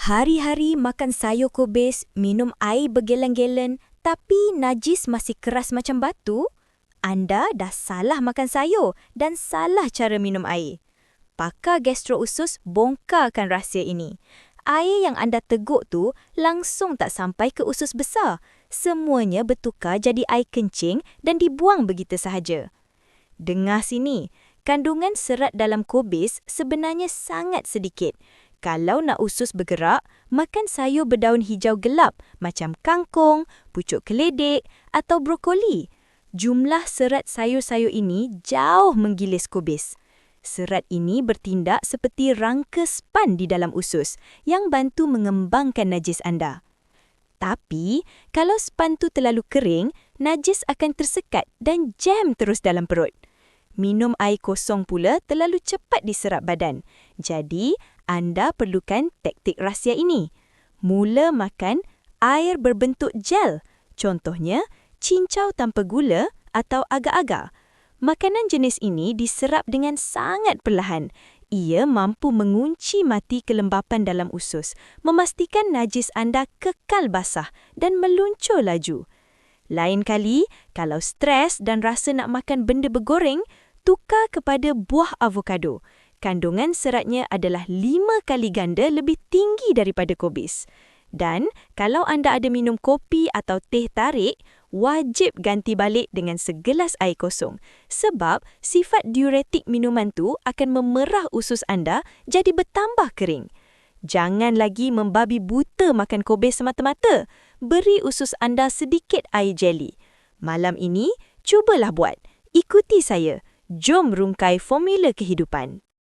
Hari-hari makan sayur kubis, minum air bergelen-gelen tapi najis masih keras macam batu? Anda dah salah makan sayur dan salah cara minum air. Pakar gastro-usus bongkarkan rahsia ini. Air yang anda teguk tu langsung tak sampai ke usus besar. Semuanya bertukar jadi air kencing dan dibuang begitu sahaja. Dengar sini, kandungan serat dalam kubis sebenarnya sangat sedikit. Kalau nak usus bergerak, makan sayur berdaun hijau gelap macam kangkung, pucuk keledek atau brokoli. Jumlah serat sayur-sayur ini jauh menggilis kubis. Serat ini bertindak seperti rangka span di dalam usus yang bantu mengembangkan najis anda. Tapi, kalau span tu terlalu kering, najis akan tersekat dan jam terus dalam perut. Minum air kosong pula terlalu cepat diserap badan. Jadi, anda perlukan taktik rahsia ini. Mula makan air berbentuk gel. Contohnya, cincau tanpa gula atau agar-agar. Makanan jenis ini diserap dengan sangat perlahan. Ia mampu mengunci mati kelembapan dalam usus, memastikan najis anda kekal basah dan meluncur laju. Lain kali, kalau stres dan rasa nak makan benda bergoreng, tukar kepada buah avokado. Kandungan seratnya adalah 5 kali ganda lebih tinggi daripada kubis. Dan kalau anda ada minum kopi atau teh tarik, wajib ganti balik dengan segelas air kosong. Sebab sifat diuretik minuman tu akan memerah usus anda jadi bertambah kering. Jangan lagi membabi buta makan kubis semata-mata. Beri usus anda sedikit air jeli. Malam ini, cubalah buat. Ikuti saya. Jom rungkai formula kehidupan.